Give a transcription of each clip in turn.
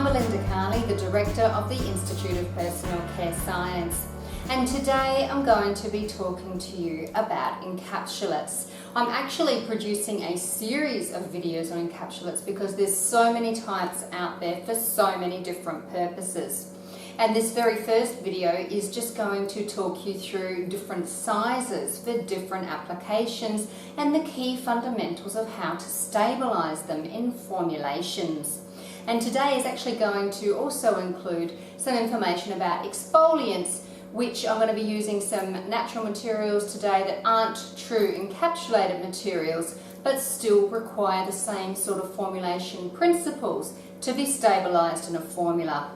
the Director of the Institute of Personal Care Science, and today I'm going to be talking to you about encapsulates. I'm actually producing a series of videos on encapsulates because there's so many types out there for so many different purposes. And this very first video is just going to talk you through different sizes for different applications and the key fundamentals of how to stabilise them in formulations. And today is actually going to also include some information about exfoliants, which I'm going to be using some natural materials today that aren't true encapsulated materials, but still require the same sort of formulation principles to be stabilised in a formula.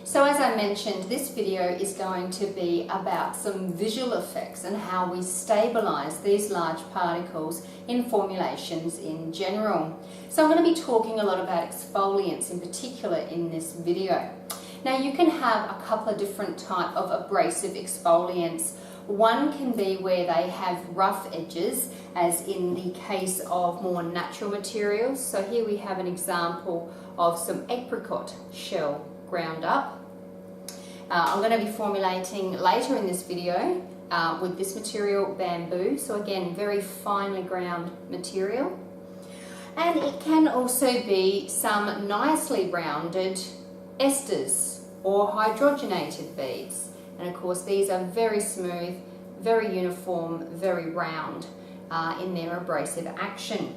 So as I mentioned, this video is going to be about some visual effects and how we stabilise these large particles in formulations in general. So I'm going to be talking a lot about exfoliants in particular in this video. Now you can have a couple of different types of abrasive exfoliants. One can be where they have rough edges, as in the case of more natural materials. So here we have an example of some apricot shell ground up. I'm going to be formulating later in this video with this material, bamboo. So again, very finely ground material. And it can also be some nicely rounded esters or hydrogenated beads. And of course these are very smooth, very uniform, very round in their abrasive action.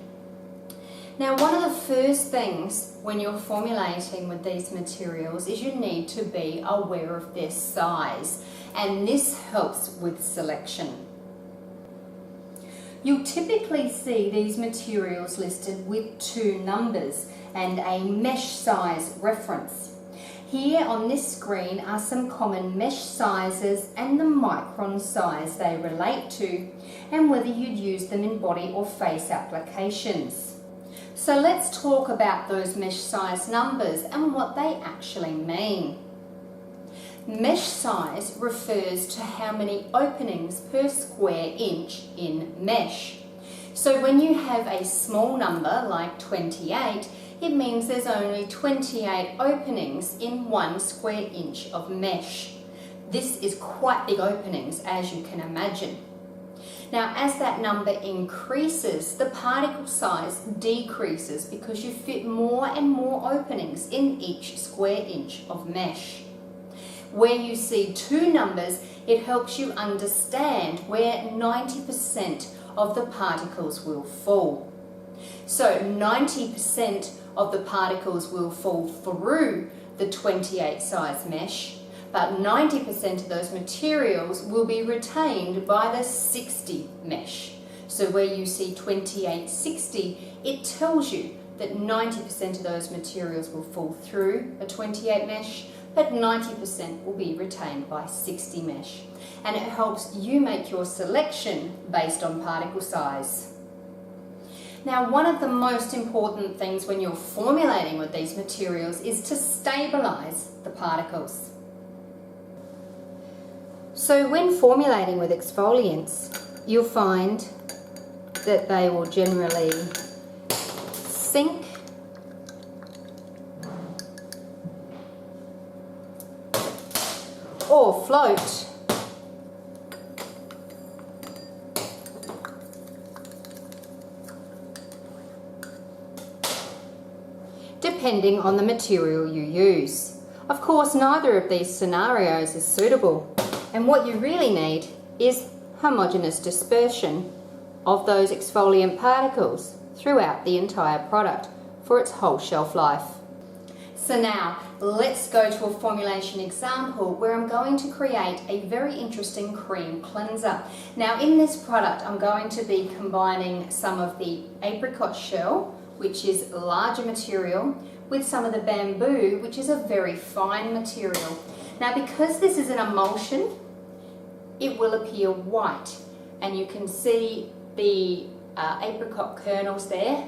Now, one of the first things when you're formulating with these materials is you need to be aware of their size, and this helps with selection. You'll typically see these materials listed with 2 numbers and a mesh size reference. Here on this screen are some common mesh sizes and the micron size they relate to, and whether you'd use them in body or face applications. So let's talk about those mesh size numbers and what they actually mean. Mesh size refers to how many openings per square inch in mesh. So when you have a small number like 28, it means there's only 28 openings in 1 square inch of mesh. This is quite big openings, as you can imagine. Now, as that number increases, the particle size decreases because you fit more and more openings in each square inch of mesh. Where you see 2 numbers, it helps you understand where 90% of the particles will fall. So 90% of the particles will fall through the 28 size mesh, but 90% of those materials will be retained by the 60 mesh. So where you see 2860, it tells you that 90% of those materials will fall through a 28 mesh, but 90% will be retained by 60 mesh. And it helps you make your selection based on particle size. Now, one of the most important things when you're formulating with these materials is to stabilise the particles. So when formulating with exfoliants, you'll find that they will generally sink or float depending on the material you use. Of course, neither of these scenarios is suitable. And what you really need is homogeneous dispersion of those exfoliant particles throughout the entire product for its whole shelf life. So now, let's go to a formulation example where I'm going to create a very interesting cream cleanser. Now in this product, I'm going to be combining some of the apricot shell, which is larger material, with some of the bamboo, which is a very fine material. Now, because this is an emulsion, it will appear white, and you can see the apricot kernels there.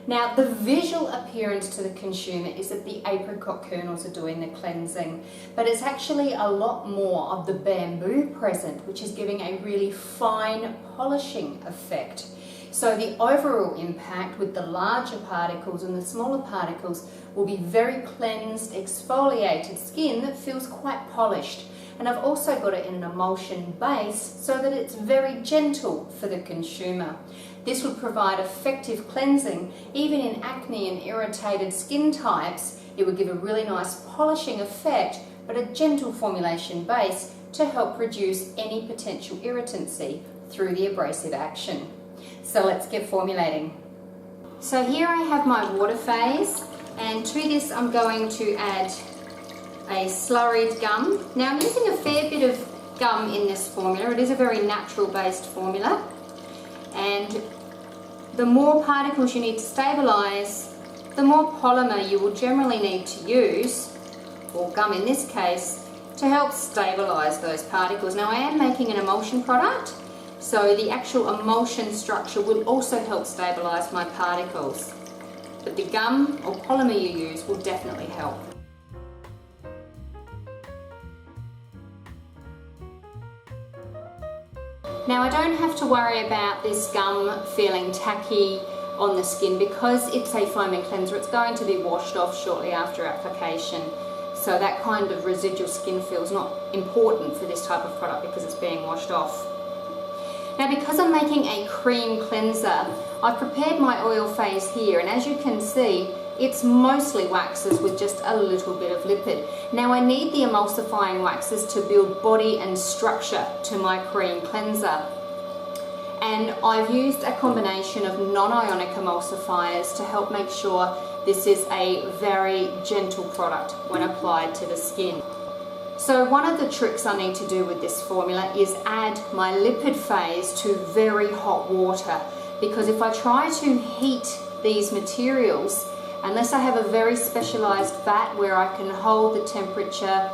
Now, the visual appearance to the consumer is that the apricot kernels are doing the cleansing, but it's actually a lot more of the bamboo present, which is giving a really fine polishing effect. So the overall impact with the larger particles and the smaller particles will be very cleansed, exfoliated skin that feels quite polished. And I've also got it in an emulsion base so that it's very gentle for the consumer. This would provide effective cleansing. Even in acne and irritated skin types, it would give a really nice polishing effect, but a gentle formulation base to help reduce any potential irritancy through the abrasive action. So let's get formulating. So here I have my water phase, and to this I'm going to add a slurried gum. Now I'm using a fair bit of gum in this formula. It is a very natural based formula, and the more particles you need to stabilise, the more polymer you will generally need to use, or gum in this case, to help stabilise those particles. Now I am making an emulsion product, so the actual emulsion structure will also help stabilise my particles, but the gum or polymer you use will definitely help. Now I don't have to worry about this gum feeling tacky on the skin because it's a foaming cleanser. It's going to be washed off shortly after application. So that kind of residual skin feel is not important for this type of product because it's being washed off. Now because I'm making a cream cleanser, I've prepared my oil phase here, and as you can see, it's mostly waxes with just a little bit of lipid. Now I need the emulsifying waxes to build body and structure to my cream cleanser. And I've used a combination of non-ionic emulsifiers to help make sure this is a very gentle product when applied to the skin. So one of the tricks I need to do with this formula is add my lipid phase to very hot water, because if I try to heat these materials, unless I have a very specialised vat where I can hold the temperature,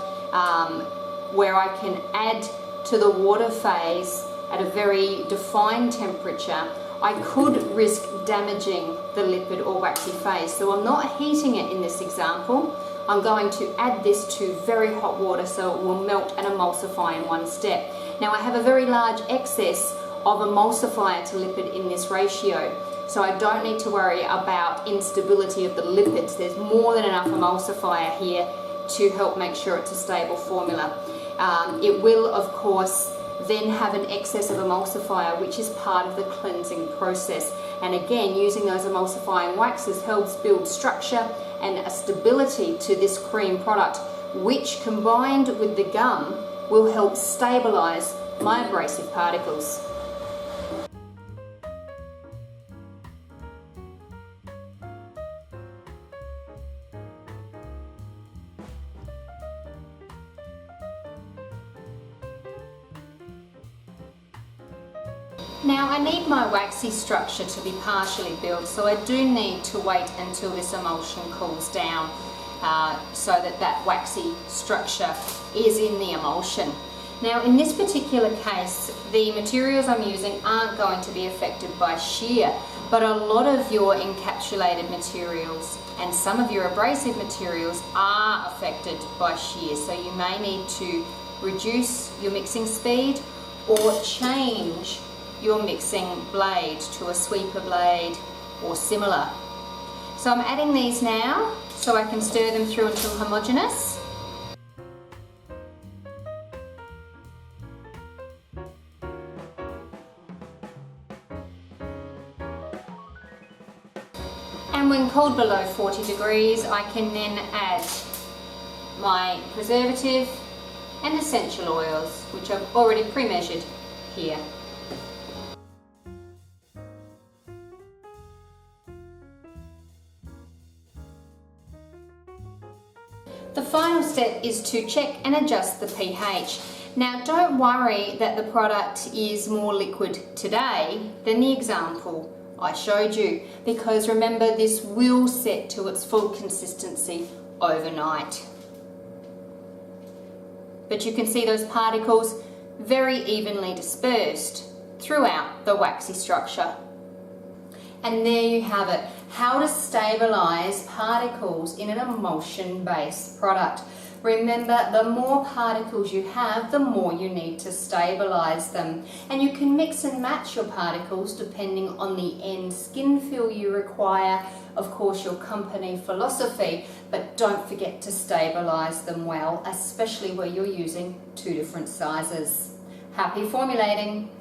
where I can add to the water phase at a very defined temperature, I could risk damaging the lipid or waxy phase. So I'm not heating it in this example. I'm going to add this to very hot water so it will melt and emulsify in one step. Now I have a very large excess of emulsifier to lipid in this ratio, so I don't need to worry about instability of the lipids. There's more than enough emulsifier here to help make sure it's a stable formula. It will, of course, then have an excess of emulsifier, which is part of the cleansing process. And again, using those emulsifying waxes helps build structure and a stability to this cream product, which combined with the gum will help stabilise my abrasive particles. Now I need my waxy structure to be partially built, so I do need to wait until this emulsion cools down so that that waxy structure is in the emulsion. Now in this particular case, the materials I'm using aren't going to be affected by shear, but a lot of your encapsulated materials and some of your abrasive materials are affected by shear, so you may need to reduce your mixing speed or change your mixing blade to a sweeper blade or similar. So I'm adding these now so I can stir them through until homogeneous. And when cooled below 40 degrees, I can then add my preservative and essential oils, which I've already pre-measured here. The final step is to check and adjust the pH. Now don't worry that the product is more liquid today than the example I showed you, because remember, this will set to its full consistency overnight. But you can see those particles very evenly dispersed throughout the waxy structure. And there you have it, how to stabilise particles in an emulsion-based product. Remember, the more particles you have, the more you need to stabilise them. And you can mix and match your particles depending on the end skin feel you require, of course your company philosophy, but don't forget to stabilise them well, especially where you're using two different sizes. Happy formulating!